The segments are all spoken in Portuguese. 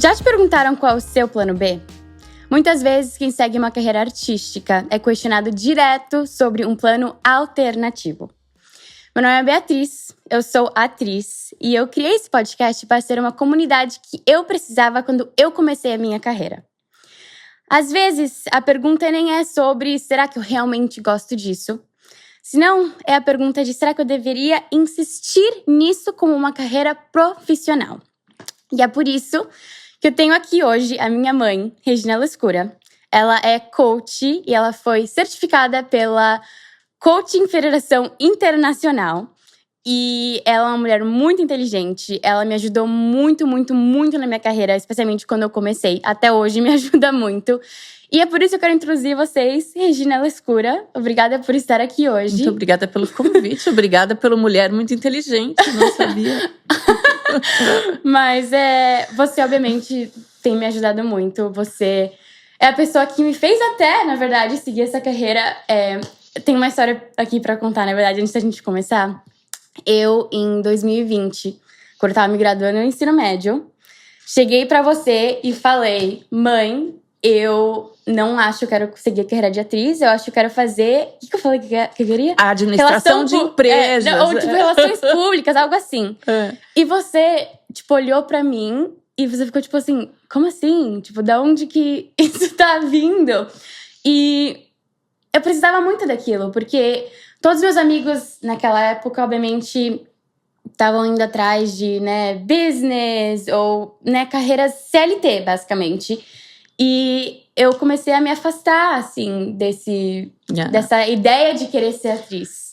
Já te perguntaram qual é o seu plano B? Muitas vezes, quem segue uma carreira artística é questionado direto sobre um plano alternativo. Meu nome é Beatriz, eu sou atriz e eu criei esse podcast para ser uma comunidade que eu precisava quando eu comecei a minha carreira. Às vezes, a pergunta nem é sobre será que eu realmente gosto disso? Senão, é a pergunta de será que eu deveria insistir nisso como uma carreira profissional? E é por isso que eu tenho aqui hoje a minha mãe, Regina Lescura. Ela é coach e ela foi certificada pela Coaching Federação Internacional. E ela é uma mulher muito inteligente. Ela me ajudou muito, muito, muito na minha carreira, especialmente quando eu comecei. Até hoje me ajuda muito. E é por isso que eu quero introduzir vocês, Regina Lescura. Obrigada por estar aqui hoje. Muito obrigada pelo convite. Obrigada pela mulher muito inteligente, não sabia. Mas você, obviamente, tem me ajudado muito. Você é a pessoa que me fez até, na verdade, seguir essa carreira. Tem uma história aqui pra contar, na verdade, antes da gente começar. Eu, em 2020, quando eu tava me graduando no ensino médio, cheguei pra você e falei: mãe, eu não acho que eu quero seguir a carreira de atriz, eu acho que eu quero fazer… O que eu falei que eu queria? A administração de empresas. Ou, relações públicas, algo assim. E você, olhou pra mim e você ficou, assim… Como assim? Da onde que isso tá vindo? E eu precisava muito daquilo, porque todos os meus amigos, naquela época, obviamente, estavam indo atrás de, business ou, carreiras CLT, basicamente. E eu comecei a me afastar, assim, dessa ideia de querer ser atriz.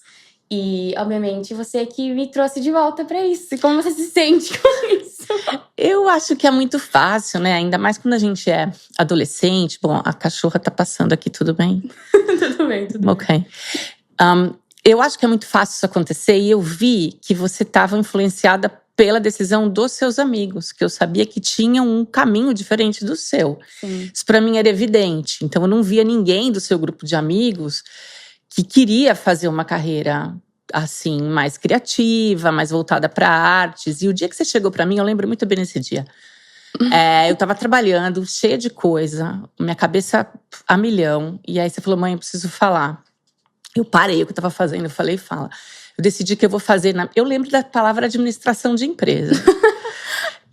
E, obviamente, você que me trouxe de volta pra isso. E como você se sente com isso? Eu acho que é muito fácil, né? Ainda mais quando a gente é adolescente. Bom, a cachorra tá passando aqui, tudo bem? Tudo bem. Ok. Eu acho que é muito fácil isso acontecer. E eu vi que você estava influenciada pela decisão dos seus amigos, que eu sabia que tinham um caminho diferente do seu. Sim. Isso para mim era evidente. Então eu não via ninguém do seu grupo de amigos que queria fazer uma carreira assim, mais criativa, mais voltada para artes. E o dia que você chegou para mim, eu lembro muito bem nesse dia. Eu estava trabalhando, cheia de coisa, minha cabeça a milhão. E aí você falou: mãe, eu preciso falar. Eu parei o que eu estava fazendo, eu falei: fala. Eu decidi que eu vou fazer… Eu lembro da palavra administração de empresa.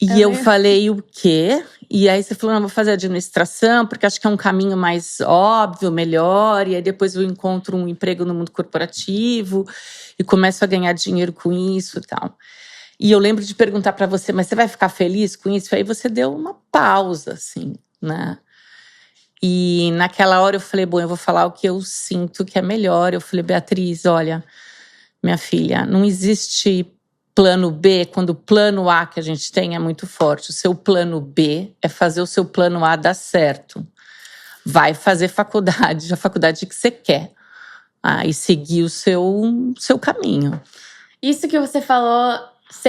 E eu falei: o quê? E aí você falou: não, vou fazer administração, porque acho que é um caminho mais óbvio, melhor. E aí depois eu encontro um emprego no mundo corporativo e começo a ganhar dinheiro com isso e tal. E eu lembro de perguntar para você: mas você vai ficar feliz com isso? E aí você deu uma pausa, assim, né? E naquela hora eu falei: bom, eu vou falar o que eu sinto que é melhor. Eu falei: Beatriz, olha… minha filha, não existe plano B quando o plano A que a gente tem é muito forte. O seu plano B é fazer o seu plano A dar certo. Vai fazer faculdade, a faculdade que você quer. E seguir o seu caminho. Isso que você falou,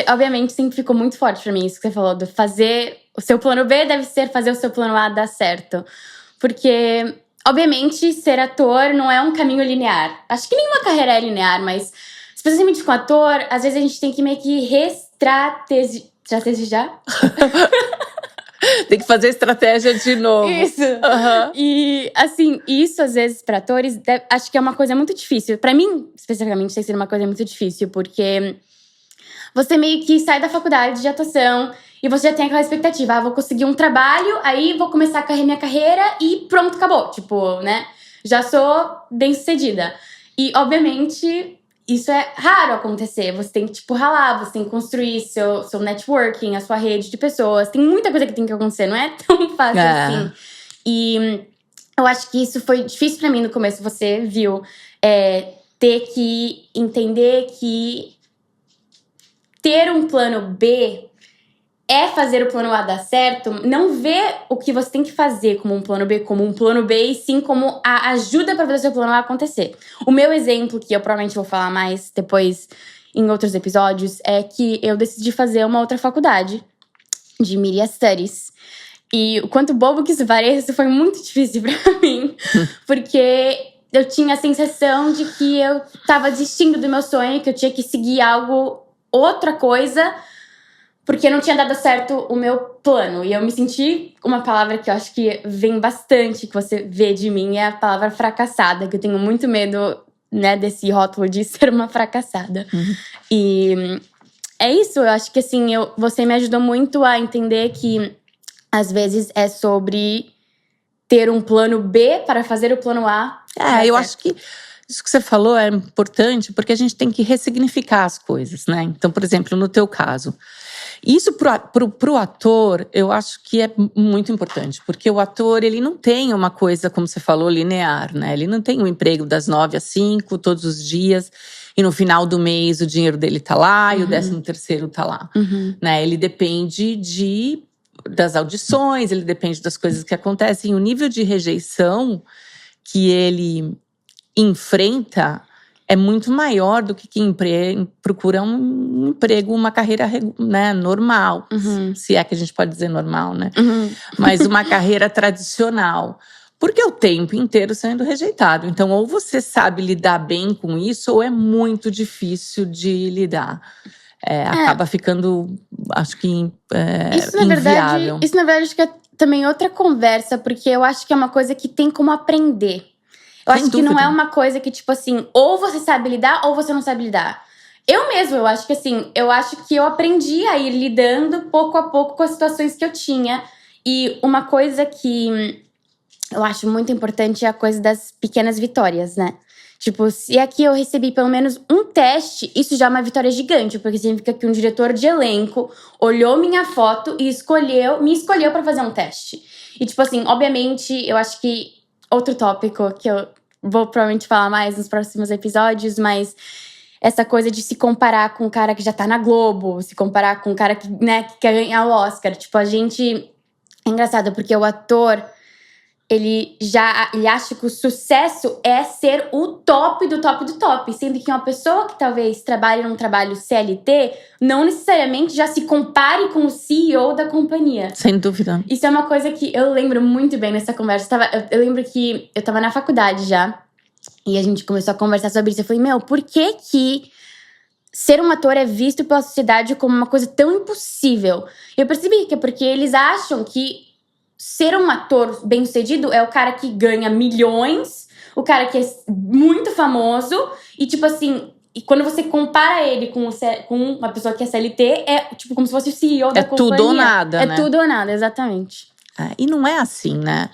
obviamente, sempre ficou muito forte pra mim. Isso que você falou, de fazer… O seu plano B deve ser fazer o seu plano A dar certo. Porque, obviamente, ser ator não é um caminho linear. Acho que nenhuma carreira é linear, mas… especialmente com ator, às vezes a gente tem que meio que estrategiar. Tem que fazer estratégia de novo. Isso. E, assim, isso às vezes para atores, acho que é uma coisa muito difícil. Para mim, especificamente, tem sido uma coisa muito difícil, porque você meio que sai da faculdade de atuação e você já tem aquela expectativa: vou conseguir um trabalho, aí vou começar a minha carreira e pronto, acabou. Já sou bem-sucedida. E, obviamente… isso é raro acontecer. Você tem que, ralar, você tem que construir seu networking, a sua rede de pessoas. Tem muita coisa que tem que acontecer, não é tão fácil assim. E eu acho que isso foi difícil pra mim no começo. Você viu ter que entender que ter um plano B é fazer o plano A dar certo. Não ver o que você tem que fazer como um plano B, e sim como a ajuda para fazer o seu plano A acontecer. O meu exemplo, que eu provavelmente vou falar mais depois em outros episódios, é que eu decidi fazer uma outra faculdade de Media Studies. E o quanto bobo que isso pareça, foi muito difícil pra mim. Porque eu tinha a sensação de que eu tava desistindo do meu sonho, que eu tinha que seguir outra coisa… porque não tinha dado certo o meu plano. E eu me senti, uma palavra que eu acho que vem bastante, que você vê de mim, é a palavra fracassada, que eu tenho muito medo, né, desse rótulo de ser uma fracassada. E é isso, eu acho que assim, você me ajudou muito a entender que às vezes é sobre ter um plano B para fazer o plano A. Eu acho que isso que você falou é importante, porque a gente tem que ressignificar as coisas, né? Então, por exemplo, no teu caso, isso pro ator, eu acho que é muito importante, porque o ator, ele não tem uma coisa, como você falou, linear, né? Ele não tem um emprego das 9 às 5, todos os dias, e no final do mês o dinheiro dele tá lá e o 13º tá lá, né? Ele depende das audições, ele depende das coisas que acontecem. O nível de rejeição que ele enfrenta é muito maior do que quem procura um emprego, uma carreira, né, normal. Se é que a gente pode dizer normal, né? Mas uma carreira tradicional. Porque é o tempo inteiro sendo rejeitado. Então, ou você sabe lidar bem com isso, ou é muito difícil de lidar. Acaba ficando, acho que, inviável. Isso, na verdade, acho que é também outra conversa, porque eu acho que é uma coisa que tem como aprender. Eu acho que não é uma coisa que, tipo assim, ou você sabe lidar ou você não sabe lidar. Eu acho que assim, eu acho que eu aprendi a ir lidando pouco a pouco com as situações que eu tinha. E uma coisa que eu acho muito importante é a coisa das pequenas vitórias, né? Tipo, se aqui eu recebi pelo menos um teste, isso já é uma vitória gigante, porque significa que um diretor de elenco olhou minha foto e me escolheu pra fazer um teste. E tipo assim, obviamente, eu acho que outro tópico que eu vou provavelmente falar mais nos próximos episódios, mas essa coisa de se comparar com um cara que já tá na Globo, se comparar com um cara que, né, que quer ganhar o Oscar. Tipo, a gente… É engraçado, porque o ator… Ele acha que o sucesso é ser o top do top do top. Sendo que uma pessoa que talvez trabalhe num trabalho CLT não necessariamente já se compare com o CEO da companhia. Sem dúvida. Isso é uma coisa que eu lembro muito bem nessa conversa. Eu lembro que eu tava na faculdade já. E a gente começou a conversar sobre isso. Eu falei, por que ser um ator é visto pela sociedade como uma coisa tão impossível? E eu percebi que é porque eles acham que ser um ator bem-sucedido é o cara que ganha milhões, o cara que é muito famoso, e tipo assim, e quando você compara ele com uma pessoa que é CLT, é tipo como se fosse o CEO da companhia. É tudo ou nada, né? É tudo ou nada, exatamente. E não é assim, né?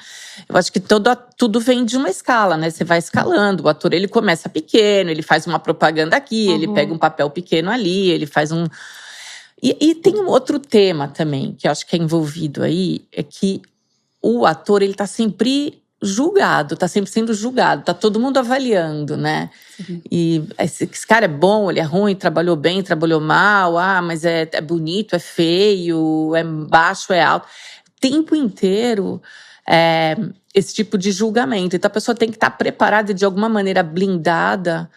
Eu acho que tudo vem de uma escala, né? Você vai escalando. O ator, ele começa pequeno, ele faz uma propaganda aqui, ele pega um papel pequeno ali, ele faz um… E tem um outro tema também, que eu acho que é envolvido aí, é que o ator, ele tá sempre julgado, tá sempre sendo julgado, tá todo mundo avaliando, né? E esse cara é bom, ele é ruim, trabalhou bem, trabalhou mal, mas é bonito, é feio, é baixo, é alto. O tempo inteiro esse tipo de julgamento. Então a pessoa tem que estar preparada, de alguma maneira blindada,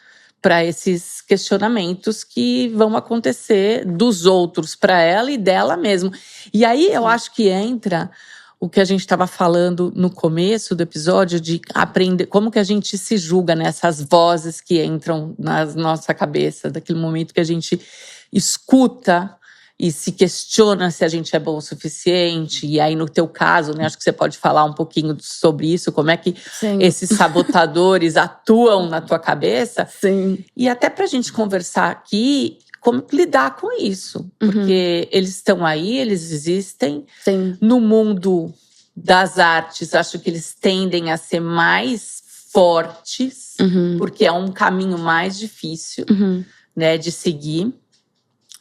para esses questionamentos que vão acontecer dos outros para ela e dela mesmo. E aí eu acho que entra o que a gente estava falando no começo do episódio, de aprender como que a gente se julga, né? Essas vozes que entram na nossa cabeça, daquele momento que a gente escuta e se questiona se a gente é bom o suficiente. E aí, no teu caso, né, acho que você pode falar um pouquinho sobre isso, como é que esses sabotadores atuam na tua cabeça. Sim. E até pra gente conversar aqui, como lidar com isso. Porque eles estão aí, eles existem. Sim. No mundo das artes, acho que eles tendem a ser mais fortes, porque é um caminho mais difícil, né, de seguir.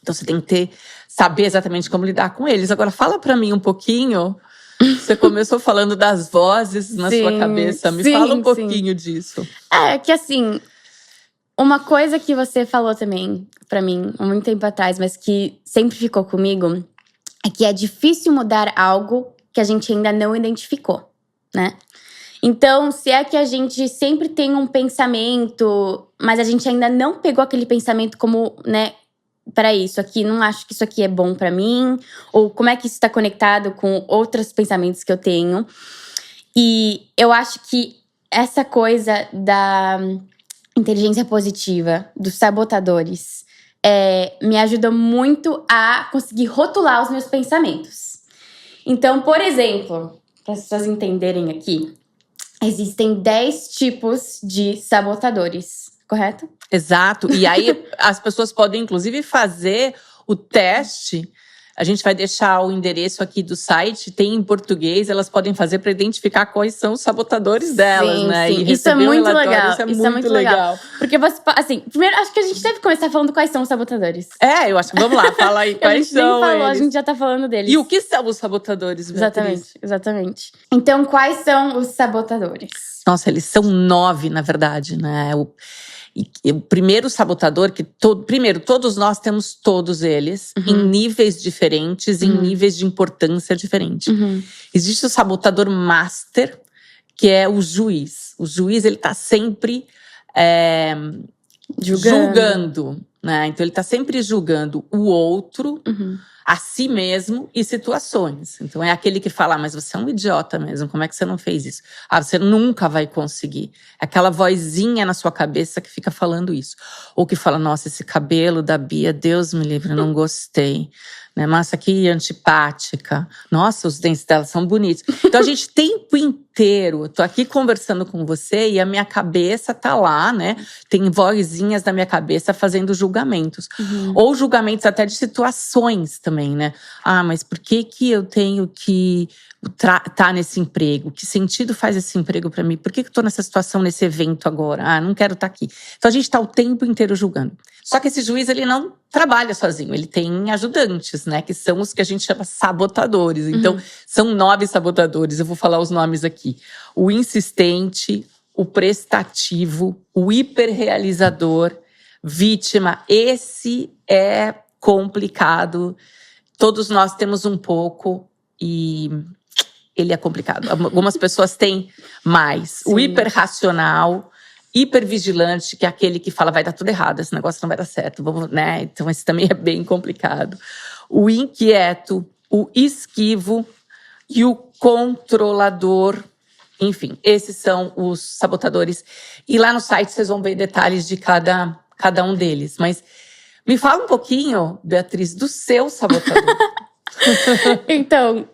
Então você tem que saber exatamente como lidar com eles. Agora, fala pra mim um pouquinho. Você começou falando das vozes na sua cabeça. Me fala um pouquinho disso. É que assim… Uma coisa que você falou também pra mim, há muito tempo atrás, mas que sempre ficou comigo, é que é difícil mudar algo que a gente ainda não identificou, né? Então, se é que a gente sempre tem um pensamento, mas a gente ainda não pegou aquele pensamento como, né, para isso aqui, não acho que isso aqui é bom pra mim, ou como é que isso tá conectado com outros pensamentos que eu tenho. E eu acho que essa coisa da inteligência positiva, dos sabotadores, me ajuda muito a conseguir rotular os meus pensamentos. Então, por exemplo, para as pessoas entenderem aqui, existem 10 tipos de sabotadores, correto? Exato. E aí as pessoas podem, inclusive, fazer o teste. A gente vai deixar o endereço aqui do site, tem em português, elas podem fazer para identificar quais são os sabotadores delas, né? Sim, E isso é muito legal. Isso é muito legal. Porque você, assim, primeiro, acho que a gente deve começar falando quais são os sabotadores. Eu acho que vamos lá, fala aí quais são A gente nem falou, eles. a gente já tá falando deles. E o que são os sabotadores, Beatriz? Exatamente. Então, quais são os sabotadores? Nossa, eles são 9, na verdade, né? O primeiro sabotador, primeiro, todos nós temos todos eles, em níveis diferentes, em níveis de importância diferentes. Existe o sabotador master, que é o juiz. O juiz, ele tá sempre julgando, né? Então, ele tá sempre julgando o outro, a si mesmo e situações. Então, é aquele que fala, mas você é um idiota mesmo, como é que você não fez isso? Você nunca vai conseguir. É aquela vozinha na sua cabeça que fica falando isso. Ou que fala, nossa, esse cabelo da Bia, Deus me livre, eu não gostei. Né? Nossa, que antipática. Nossa, os dentes dela são bonitos. Então, a gente, tempo inteiro, eu tô aqui conversando com você e a minha cabeça tá lá, né? Tem vozinhas na minha cabeça fazendo julgamentos. Ou julgamentos até de situações também, né? Mas por que eu tenho que tá nesse emprego? Que sentido faz esse emprego para mim? Por que eu tô nessa situação, nesse evento agora? Não quero estar aqui. Então, a gente tá o tempo inteiro julgando. Só que esse juiz, ele não trabalha sozinho. Ele tem ajudantes, né? Que são os que a gente chama sabotadores. Então, são 9 sabotadores. Eu vou falar os nomes aqui. O insistente, o prestativo, o hiperrealizador, vítima. Esse é complicado. Todos nós temos um pouco e ele é complicado. Algumas pessoas têm mais. Sim. O hiperracional, hipervigilante, que é aquele que fala, vai dar tudo errado, esse negócio não vai dar certo, vamos, né? Então, esse também é bem complicado. O inquieto, o esquivo e o controlador. Enfim, esses são os sabotadores. E lá no site vocês vão ver detalhes de cada um deles. Mas me fala um pouquinho, Beatriz, do seu sabotador. Então,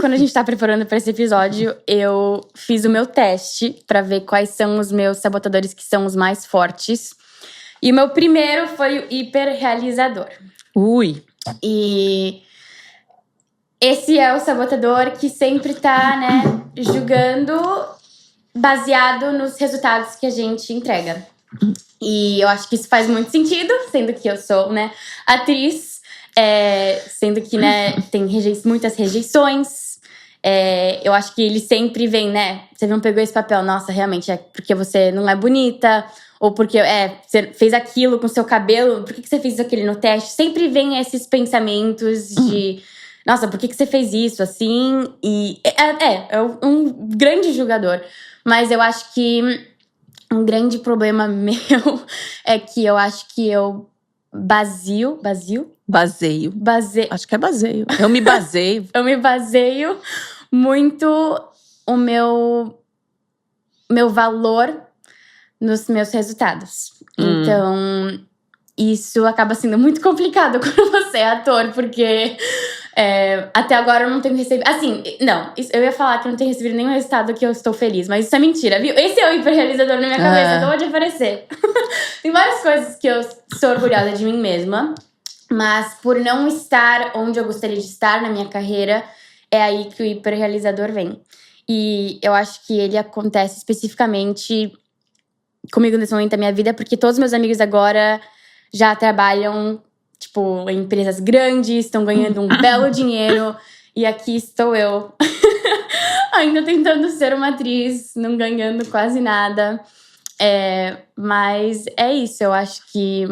quando a gente tá preparando para esse episódio, eu fiz o meu teste para ver quais são os meus sabotadores que são os mais fortes. E o meu primeiro foi o hiperrealizador. Ui! E esse é o sabotador que sempre tá, né, julgando baseado nos resultados que a gente entrega. E eu acho que isso faz muito sentido, sendo que eu sou, né, atriz. Sendo que, né, tem muitas rejeições. Eu acho que ele sempre vem, né? Você não pegou esse papel, nossa, realmente é porque você não é bonita. Ou porque você fez aquilo com seu cabelo, por que você fez aquilo no teste? Sempre vem esses pensamentos de, nossa, por que você fez isso assim? E é um grande julgador. Mas eu acho que um grande problema meu é que eu acho que eu baseio. Acho que é baseio. Eu me baseio. Eu me baseio muito o meu valor nos meus resultados. Então, isso acaba sendo muito complicado quando você é ator, porque até agora eu não tenho recebido. Assim, não, eu ia falar que eu não tenho recebido nenhum resultado que eu estou feliz, mas isso é mentira, viu? Esse é o hiperrealizador na minha cabeça, acabou de aparecer. Tem várias coisas que eu sou orgulhosa de mim mesma. Mas por não estar onde eu gostaria de estar na minha carreira, é aí que o hiperrealizador vem. E eu acho que ele acontece especificamente comigo nesse momento da minha vida, porque todos os meus amigos agora já trabalham, tipo, em empresas grandes, estão ganhando um belo dinheiro. E aqui estou eu, ainda tentando ser uma atriz, não ganhando quase nada. Mas é isso, eu acho que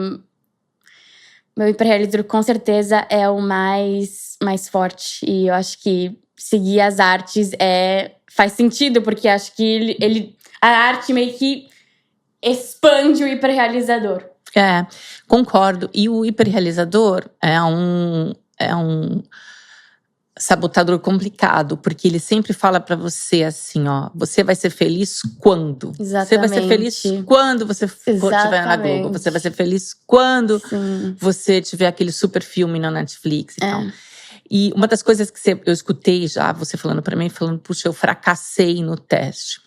meu hiperrealizador com certeza é o mais forte. E eu acho que seguir as artes faz sentido, porque acho que a arte meio que expande o hiperrealizador. Concordo. E o hiperrealizador é um sabotador complicado, porque ele sempre fala pra você assim, ó, você vai ser feliz quando? Você vai ser feliz quando você estiver na Globo. Você vai ser feliz quando você tiver aquele super filme na Netflix e tal. E uma das coisas que eu escutei já, você falando pra mim, falando, puxa, eu fracassei no teste.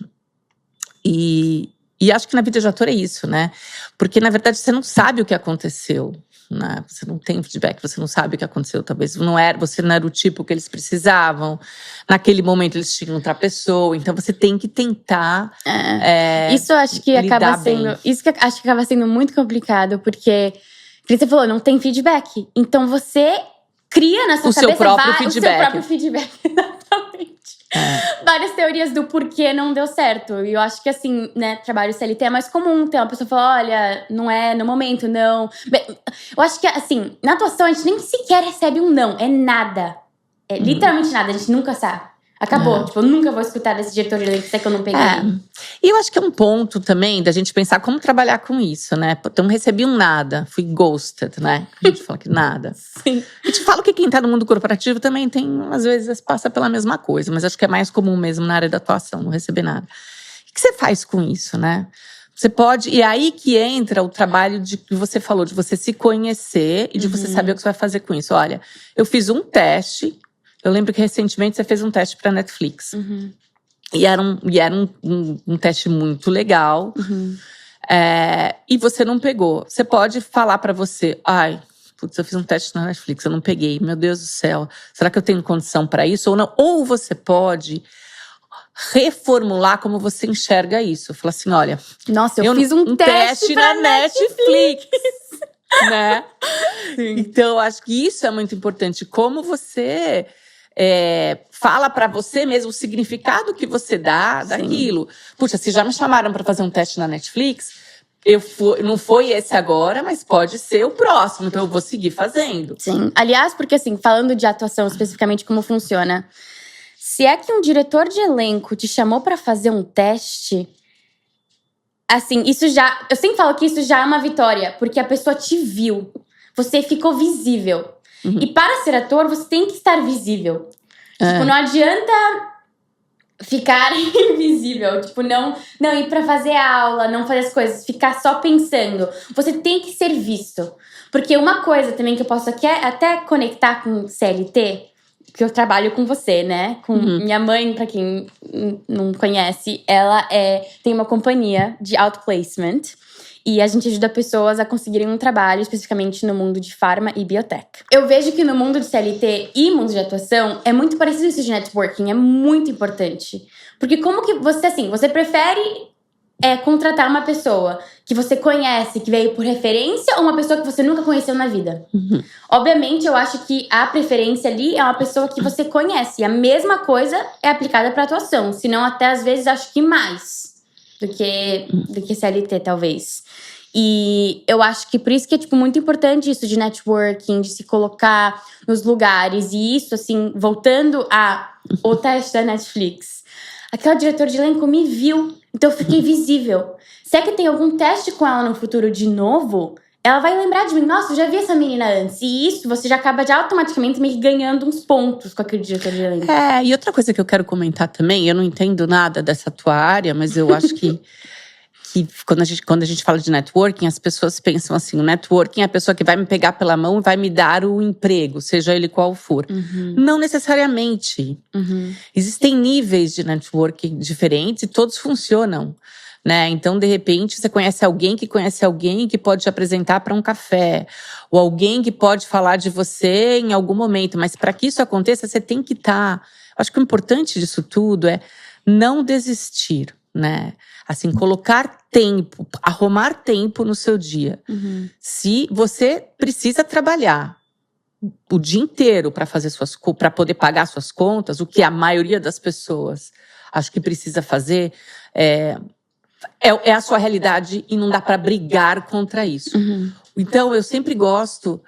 E acho que na vida de ator é isso, né? Porque, na verdade, você não sabe o que aconteceu. Né? Você não tem feedback, você não sabe o que aconteceu. Talvez você não era o tipo que eles precisavam. Naquele momento, eles tinham outra pessoa. Então, você tem que tentar isso acho que acaba sendo bem. Isso que acho que acaba sendo muito complicado. Porque você falou, não tem feedback. Então, você cria na sua cabeça seu próprio feedback. Exatamente. Várias teorias do porquê não deu certo. E eu acho que assim, né, trabalho CLT é mais comum. Ter uma pessoa que fala, olha, não é no momento, não. Bem, eu acho que assim, na atuação a gente nem sequer recebe um não. É nada. É literalmente nada, a gente nunca sabe. Acabou, tipo, eu nunca vou escutar desse diretor de elenco que eu não peguei. E eu acho que é um ponto também da gente pensar como trabalhar com isso, né? Então, não recebi um nada, fui ghosted, né? A gente fala que nada. Sim. A gente fala que quem tá no mundo corporativo também tem, às vezes, passa pela mesma coisa. Mas acho que é mais comum mesmo na área da atuação, não receber nada. O que você faz com isso, né? Você pode… E aí que entra o trabalho que você falou, de você se conhecer e de você saber o que você vai fazer com isso. Olha, eu fiz um teste… Eu lembro que recentemente você fez um teste pra Netflix. E era um teste muito legal. E você não pegou. Você pode falar pra você, ai, putz, eu fiz um teste na Netflix, eu não peguei. Meu Deus do céu, será que eu tenho condição pra isso ou não? Ou você pode reformular como você enxerga isso. Falar assim, olha… Nossa, eu fiz um teste na Netflix. Né? Sim. Então, acho que isso é muito importante. Como você… fala pra você mesmo o significado que você dá daquilo. Puxa, se já me chamaram pra fazer um teste na Netflix, não foi esse agora, mas pode ser o próximo, então eu vou seguir fazendo. Sim. Aliás, porque assim, falando de atuação especificamente, como funciona. Se é que um diretor de elenco te chamou pra fazer um teste, assim, isso já… Eu sempre falo que isso já é uma vitória, porque a pessoa te viu. Você ficou visível. E para ser ator, você tem que estar visível. Tipo, não adianta ficar invisível. Tipo, não ir pra fazer aula, não fazer as coisas. Ficar só pensando. Você tem que ser visto. Porque uma coisa também que eu posso aqui até conectar com CLT, que eu trabalho com você, né? Com minha mãe, pra quem não conhece, ela tem uma companhia de outplacement. E a gente ajuda pessoas a conseguirem um trabalho, especificamente no mundo de farma e biotech. Eu vejo que no mundo de CLT e mundo de atuação, é muito parecido isso de networking, é muito importante. Porque como que você, assim, você prefere contratar uma pessoa que você conhece, que veio por referência, ou uma pessoa que você nunca conheceu na vida? Obviamente, eu acho que a preferência ali é uma pessoa que você conhece. E a mesma coisa é aplicada para atuação. Se não, até às vezes, acho que mais do que CLT, talvez. E eu acho que por isso que é, tipo, muito importante isso de networking, de se colocar nos lugares. E isso, assim, voltando ao teste da Netflix. Aquela diretora de elenco me viu, então eu fiquei visível. Se é que tem algum teste com ela no futuro de novo, ela vai lembrar de mim. Nossa, eu já vi essa menina antes. E isso, você já acaba já automaticamente meio que ganhando uns pontos com aquele diretor de elenco. E outra coisa que eu quero comentar também, eu não entendo nada dessa tua área, mas eu acho que quando a gente fala de networking, as pessoas pensam assim, o networking é a pessoa que vai me pegar pela mão e vai me dar o emprego, seja ele qual for. Não necessariamente. Existem níveis de networking diferentes e todos funcionam. Né? Então, de repente, você conhece alguém que pode te apresentar para um café. Ou alguém que pode falar de você em algum momento. Mas para que isso aconteça, você tem que estar… Acho que o importante disso tudo é não desistir, né? Assim, colocar tempo, arrumar tempo no seu dia. Se você precisa trabalhar o dia inteiro para poder pagar suas contas, o que a maioria das pessoas acho que precisa fazer, é a sua realidade e não dá para brigar contra isso. Então, eu sempre gosto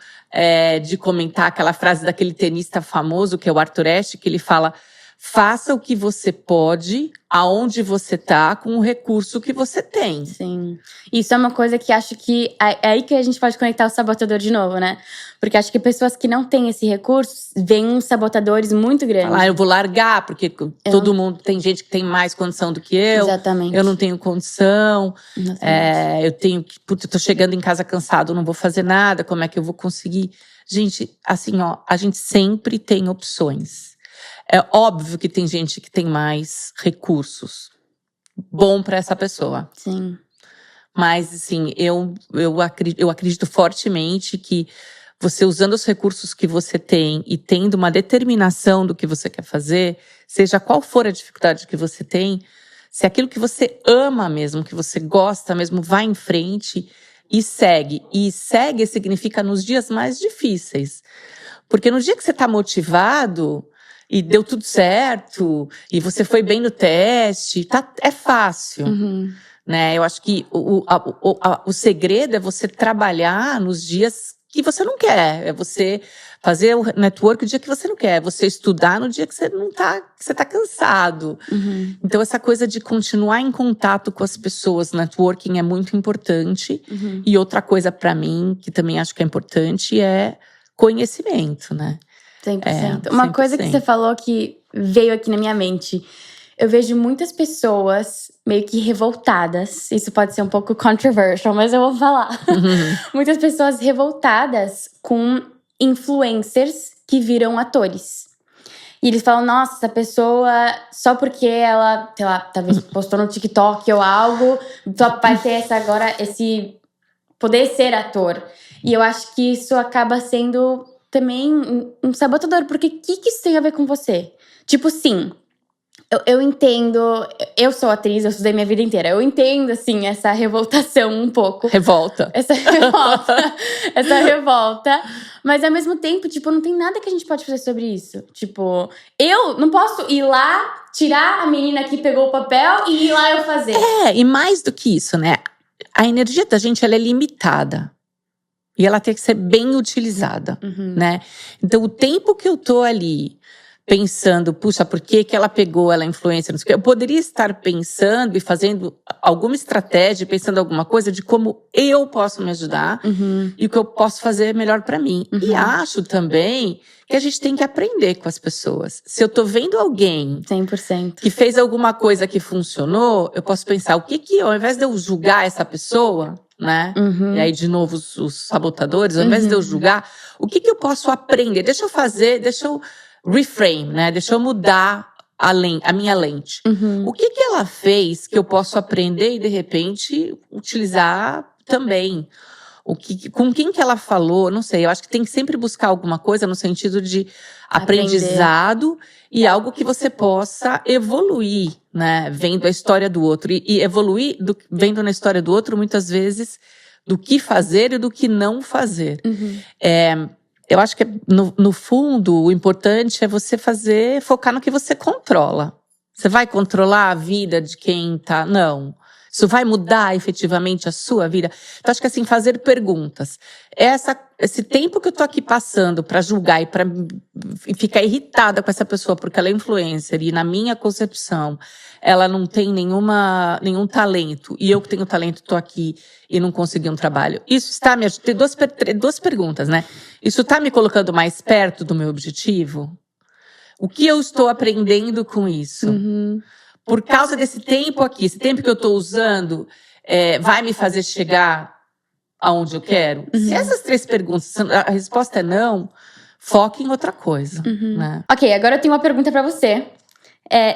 de comentar aquela frase daquele tenista famoso, que é o Arthur Ashe, que ele fala: Faça o que você pode, aonde você tá, com o recurso que você tem. Sim. Isso é uma coisa que acho que é aí que a gente pode conectar o sabotador de novo, né? Porque acho que pessoas que não têm esse recurso veem uns sabotadores muito grandes. Falar, eu vou largar, porque todo mundo, tem gente que tem mais condição do que eu. Exatamente. Eu não tenho condição. Eu tenho que, eu tô chegando em casa cansado, não vou fazer nada, como é que eu vou conseguir? Gente, assim, ó, a gente sempre tem opções. É óbvio que tem gente que tem mais recursos. Bom para essa pessoa. Sim. Mas, assim, eu acredito fortemente que você usando os recursos que você tem e tendo uma determinação do que você quer fazer, seja qual for a dificuldade que você tem, se aquilo que você ama mesmo, que você gosta mesmo, vai em frente e segue. E segue significa nos dias mais difíceis. Porque no dia que você está motivado e deu tudo certo, e você foi bem no teste, é fácil. Uhum. Né? Eu acho que o segredo é você trabalhar nos dias que você não quer. É você fazer o network no dia que você não quer. É você estudar no dia que você não tá, que você tá cansado. Uhum. Então, essa coisa de continuar em contato com as pessoas, networking é muito importante. Uhum. E outra coisa para mim, que também acho que é importante, é conhecimento, né? 100%. Uma coisa que você falou que veio aqui na minha mente. Eu vejo muitas pessoas meio que revoltadas. Isso pode ser um pouco controversial, mas eu vou falar. Muitas pessoas revoltadas com influencers que viram atores. E eles falam, nossa, essa pessoa, só porque ela, sei lá, talvez postou no TikTok ou algo, só vai ter esse poder ser ator. E eu acho que isso acaba sendo também um sabotador. Porque o que isso tem a ver com você? Tipo, sim, eu entendo, eu sou atriz, eu estudei minha vida inteira. Eu entendo, assim, essa revoltação um pouco. Revolta. Essa revolta. Mas, ao mesmo tempo, tipo, não tem nada que a gente pode fazer sobre isso. Tipo, eu não posso ir lá, tirar a menina que pegou o papel e ir lá eu fazer. E mais do que isso, né? A energia da gente, ela é limitada. E ela tem que ser bem utilizada, né? Então, o tempo que eu tô ali pensando, puxa, por que ela pegou, ela é influencer, não sei o quê. Eu poderia estar pensando e fazendo alguma estratégia, pensando alguma coisa de como eu posso me ajudar e o que eu posso fazer melhor para mim. E acho também que a gente tem que aprender com as pessoas. Se eu tô vendo alguém 100%. que fez alguma coisa que funcionou, eu posso pensar, o que ao invés de eu julgar essa pessoa, né? E aí, de novo, os sabotadores, ao invés de eu julgar, o que eu posso aprender? Deixa eu fazer, deixa eu reframe, né? Deixa eu mudar a minha lente. O que ela fez que eu posso aprender e, de repente, utilizar também? Com quem que ela falou? Não sei, eu acho que tem que sempre buscar alguma coisa no sentido de aprendizado e algo que você possa evoluir, né? Vendo a história do outro. E evoluir vendo na história do outro, muitas vezes, do que fazer e do que não fazer. Eu acho que, no fundo, o importante é você focar no que você controla. Você vai controlar a vida de quem tá? Não. Isso vai mudar efetivamente a sua vida? Então, acho que assim, fazer perguntas. Esse tempo que eu tô aqui passando para julgar e ficar irritada com essa pessoa porque ela é influencer e, na minha concepção, ela não tem nenhum talento, e eu que tenho talento tô aqui e não consegui um trabalho. Isso está me ajudando? Tem duas perguntas, né? Isso está me colocando mais perto do meu objetivo? O que eu estou aprendendo com isso? Por causa desse tempo aqui, esse tempo que eu estou usando, vai me fazer chegar aonde eu quero? Se essas três perguntas, a resposta é não, foque em outra coisa. Né? Ok, agora eu tenho uma pergunta pra você.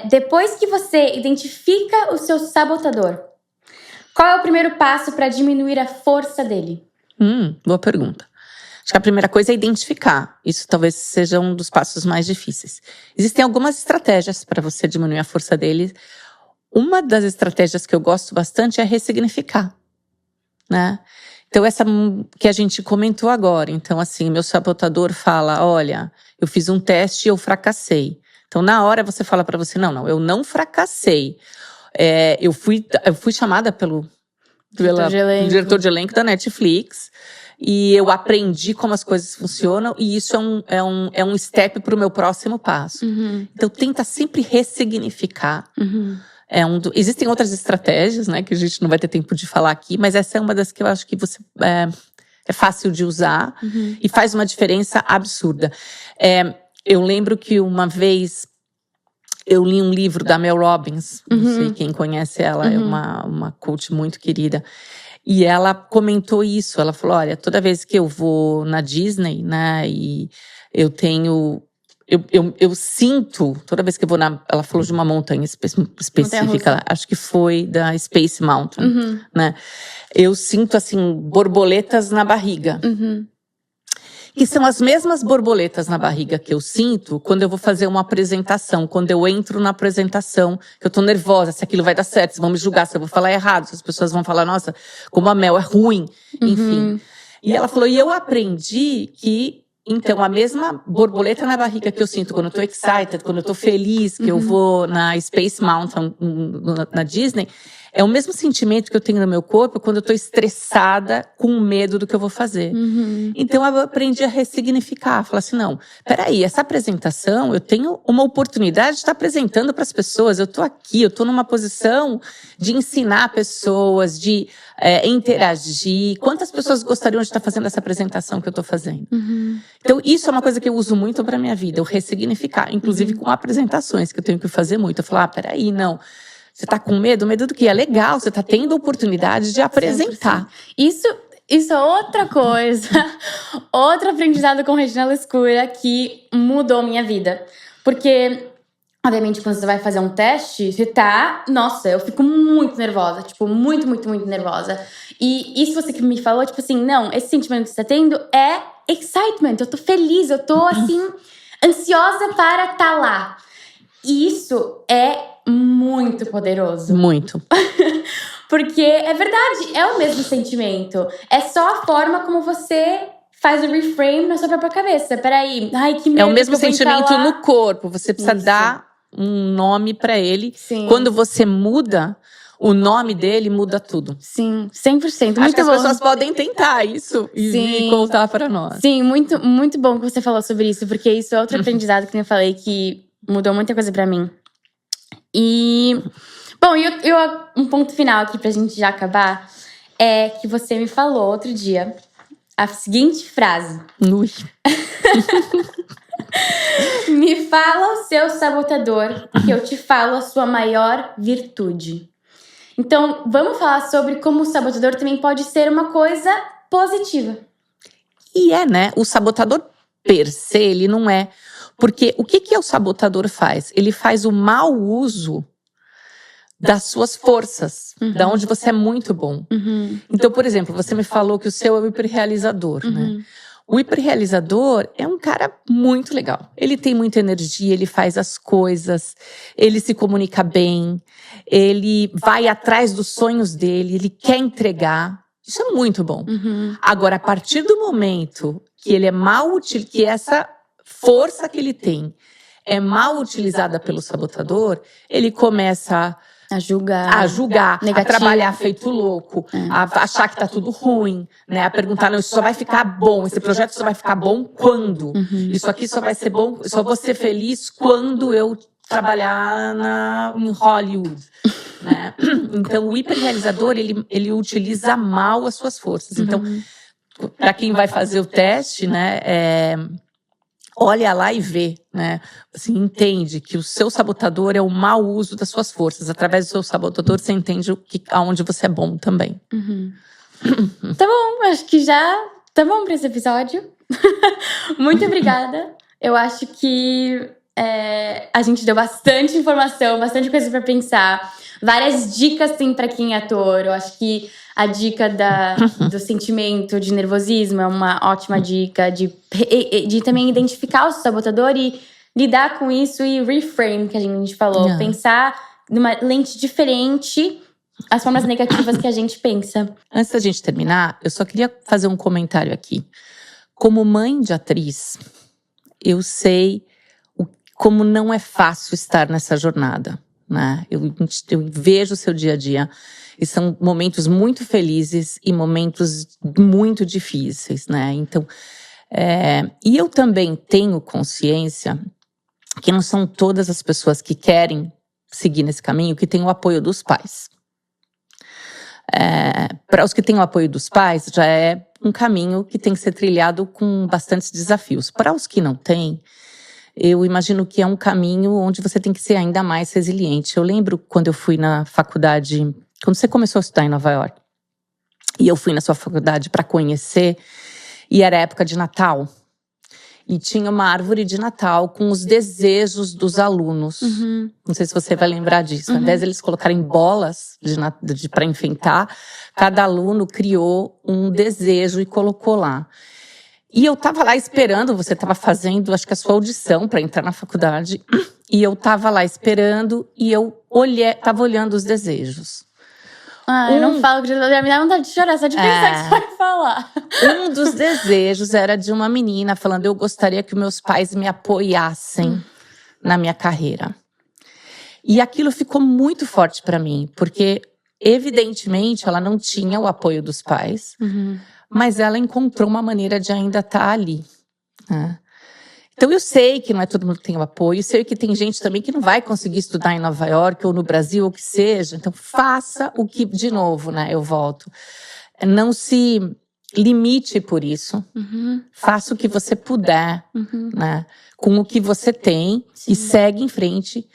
Depois que você identifica o seu sabotador, qual é o primeiro passo para diminuir a força dele? Boa pergunta. Acho que a primeira coisa é identificar. Isso talvez seja um dos passos mais difíceis. Existem algumas estratégias para você diminuir a força dele. Uma das estratégias que eu gosto bastante é ressignificar, né? Então, essa que a gente comentou agora. Então, assim, meu sabotador fala, olha, eu fiz um teste e eu fracassei. Então, na hora você fala para você, não, eu não fracassei. Eu fui chamada pelo diretor de elenco da Netflix. e eu aprendi como as coisas funcionam, e isso é um step para o meu próximo passo. Então, tenta sempre ressignificar. Existem outras estratégias, né, que a gente não vai ter tempo de falar aqui, mas essa é uma das que eu acho que você é fácil de usar e faz uma diferença absurda. Eu lembro que uma vez eu li um livro da Mel Robbins, não sei quem conhece ela, é uma coach muito querida. E ela comentou isso, ela falou, olha, toda vez que eu vou na Disney, né, e eu tenho… Eu sinto, toda vez que eu vou ela falou de uma montanha específica, acho que foi da Space Mountain, né? Eu sinto, assim, borboletas na barriga. Que são as mesmas borboletas na barriga que eu sinto quando eu vou fazer uma apresentação, quando eu entro na apresentação, que eu tô nervosa, se aquilo vai dar certo, se vão me julgar, se eu vou falar errado, se as pessoas vão falar, nossa, como a Mel é ruim, enfim. E ela falou, e eu aprendi que, então, a mesma borboleta na barriga que eu sinto quando eu tô excited, quando eu tô feliz, que eu vou na Space Mountain, na Disney, é o mesmo sentimento que eu tenho no meu corpo quando eu tô estressada, com medo do que eu vou fazer. Então, eu aprendi a ressignificar. Falar assim, não, peraí, essa apresentação, eu tenho uma oportunidade de estar apresentando para as pessoas. Eu tô aqui, eu tô numa posição de ensinar pessoas, de interagir. Quantas pessoas gostariam de estar fazendo essa apresentação que eu tô fazendo? Então, isso é uma coisa que eu uso muito pra minha vida, eu ressignificar. Inclusive com apresentações, que eu tenho que fazer muito. Eu falo, peraí, não… Você tá com medo? Medo do quê? É legal, você tá tendo a oportunidade de apresentar. Isso é outra coisa, outro aprendizado com Regina Lescura que mudou minha vida. Porque, obviamente, quando você vai fazer um teste, você tá… Nossa, eu fico muito nervosa, tipo, muito, muito, muito nervosa. E isso você que me falou, tipo assim, não, esse sentimento que você tá tendo é excitement, eu tô feliz, eu tô, assim, ansiosa para estar lá. E isso é muito poderoso. Muito. Porque é verdade, é o mesmo sentimento. É só a forma como você faz o reframe na sua própria cabeça. Peraí, ai, que medo. É o mesmo que eu vou sentimento no corpo. Você precisa dar um nome pra ele. Sim. Quando você muda, o nome dele muda tudo. Sim, 100%. Acho que as pessoas podem tentar isso e contar pra nós. Sim, muito, muito bom que você falou sobre isso. Porque isso é outro aprendizado que eu falei que mudou muita coisa pra mim. E… Bom, um ponto final aqui pra gente já acabar é que você me falou outro dia a seguinte frase. Ui. Me fala o seu sabotador, que eu te falo a sua maior virtude. Então, vamos falar sobre como o sabotador também pode ser uma coisa positiva. E né? O sabotador per se, ele não é… Porque o que o sabotador faz? Ele faz o mau uso das suas forças, da onde você é muito bom. Então, por exemplo, você me falou que o seu é o hiperrealizador, né? O hiperrealizador é um cara muito legal. Ele tem muita energia, ele faz as coisas, ele se comunica bem, ele vai atrás dos sonhos dele, ele quer entregar. Isso é muito bom. Agora, a partir do momento que ele é que essa força que ele tem é mal utilizada pelo sabotador, ele começa a julgar, a trabalhar feito louco, a achar que tá tudo ruim, né? A perguntar, não, isso só vai ficar bom, esse projeto só vai ficar bom quando? Isso aqui só vai ser bom, só vou ser feliz quando eu trabalhar em Hollywood, né? Então, o hiperrealizador, ele utiliza mal as suas forças. Então, para quem vai fazer o teste, né, olha lá e vê, né? Assim, entende que o seu sabotador é o mau uso das suas forças. Através do seu sabotador, você entende aonde você é bom também. Tá bom, acho que já tá bom pra esse episódio. Muito obrigada. Eu acho que a gente deu bastante informação, bastante coisa pra pensar. Várias dicas tem pra quem é ator. Eu acho que a dica do sentimento de nervosismo é uma ótima dica. De também identificar o seu sabotador e lidar com isso e reframe, que a gente falou. Pensar numa lente diferente as formas negativas que a gente pensa. Antes da gente terminar, eu só queria fazer um comentário aqui. Como mãe de atriz, eu sei como não é fácil estar nessa jornada, né? Eu vejo o seu dia a dia. E são momentos muito felizes e momentos muito difíceis, né? Então, e eu também tenho consciência que não são todas as pessoas que querem seguir nesse caminho que têm o apoio dos pais. Para os que têm o apoio dos pais, já é um caminho que tem que ser trilhado com bastantes desafios. Para os que não têm, eu imagino que é um caminho onde você tem que ser ainda mais resiliente. Eu lembro quando eu fui na faculdade, quando você começou a estudar em Nova York, e eu fui na sua faculdade para conhecer, e era época de Natal. E tinha uma árvore de Natal com os desejos dos alunos. Uhum. Não sei se você vai lembrar disso. Ao invés de eles colocarem bolas para enfeitar, cada aluno criou um desejo e colocou lá. E eu estava lá esperando, você estava fazendo, acho que a sua audição para entrar na faculdade. E eu estava lá esperando e eu estava olhando os desejos. Eu não falo, que já me dá vontade de chorar, só de pensar que você vai falar. Um dos desejos era de uma menina falando: eu gostaria que meus pais me apoiassem na minha carreira. E aquilo ficou muito forte para mim, porque evidentemente ela não tinha o apoio dos pais, mas ela encontrou uma maneira de ainda estar ali, né? Então eu sei que não é todo mundo que tem o apoio, sei que tem gente também que não vai conseguir estudar em Nova York ou no Brasil, ou o que seja. Então faça o que, de novo, né, eu volto. Não se limite por isso. Faça o que você puder, né, com o que você tem. Sim. E segue em frente.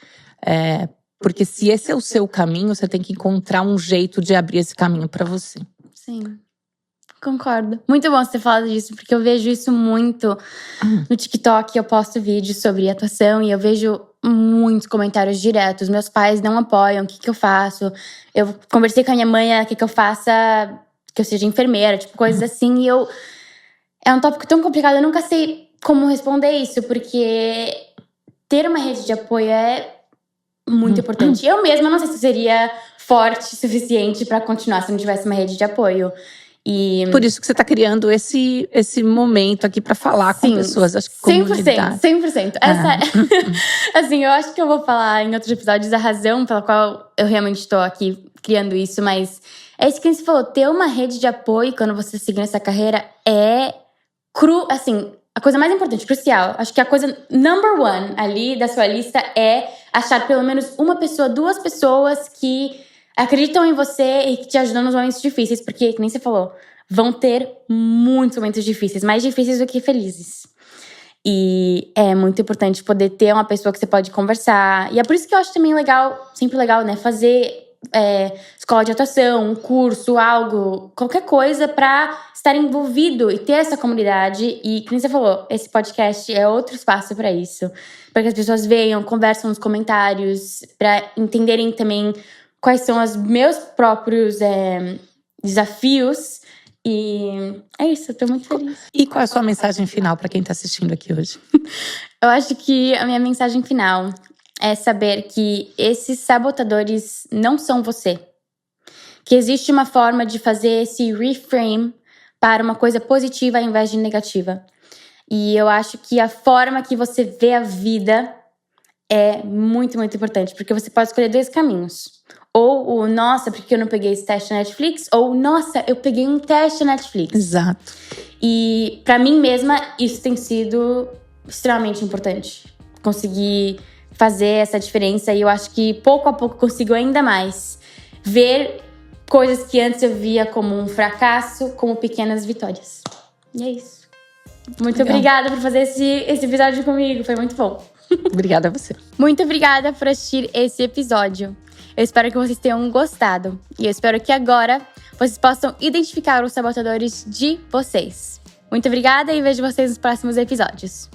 Porque se esse é o seu caminho, você tem que encontrar um jeito de abrir esse caminho para você. Sim. Concordo. Muito bom você ter falado disso, porque eu vejo isso muito no TikTok. Eu posto vídeos sobre atuação e eu vejo muitos comentários diretos. Meus pais não apoiam, o que eu faço? Eu conversei com a minha mãe, ela quer que eu faça, que eu seja enfermeira, tipo, coisas assim. E é um tópico tão complicado, eu nunca sei como responder isso, porque ter uma rede de apoio é muito importante. Eu mesma não sei se seria forte o suficiente pra continuar se não tivesse uma rede de apoio. E por isso que você está criando esse momento aqui para falar com pessoas, acho que 100%. Assim, eu acho que eu vou falar em outros episódios a razão pela qual eu realmente estou aqui criando isso, mas é isso que você falou, ter uma rede de apoio quando você seguir nessa carreira é assim, a coisa mais importante, crucial. Acho que a coisa number one ali da sua lista é achar pelo menos uma pessoa, 2 pessoas que acreditam em você e que te ajudam nos momentos difíceis, porque, que nem você falou, vão ter muitos momentos difíceis, mais difíceis do que felizes. E é muito importante poder ter uma pessoa que você pode conversar. E é por isso que eu acho também legal, sempre legal, né, fazer escola de atuação, um curso, algo, qualquer coisa pra estar envolvido e ter essa comunidade. E, que nem você falou, esse podcast é outro espaço pra isso. Pra que as pessoas venham, conversam nos comentários, pra entenderem também quais são os meus próprios desafios. E é isso, eu tô muito feliz. E qual é a sua mensagem final para quem tá assistindo aqui hoje? Eu acho que a minha mensagem final é saber que esses sabotadores não são você. Que existe uma forma de fazer esse reframe para uma coisa positiva ao invés de negativa. E eu acho que a forma que você vê a vida é muito, muito importante. Porque você pode escolher 2 caminhos. Ou o, nossa, porque eu não peguei esse teste na Netflix? Ou, nossa, eu peguei um teste na Netflix. Exato. E pra mim mesma, isso tem sido extremamente importante. Conseguir fazer essa diferença. E eu acho que pouco a pouco consigo ainda mais ver coisas que antes eu via como um fracasso, como pequenas vitórias. E é isso. Muito obrigada por fazer esse episódio comigo. Foi muito bom. Obrigada a você. Muito obrigada por assistir esse episódio. Eu espero que vocês tenham gostado. E eu espero que agora vocês possam identificar os sabotadores de vocês. Muito obrigada e vejo vocês nos próximos episódios.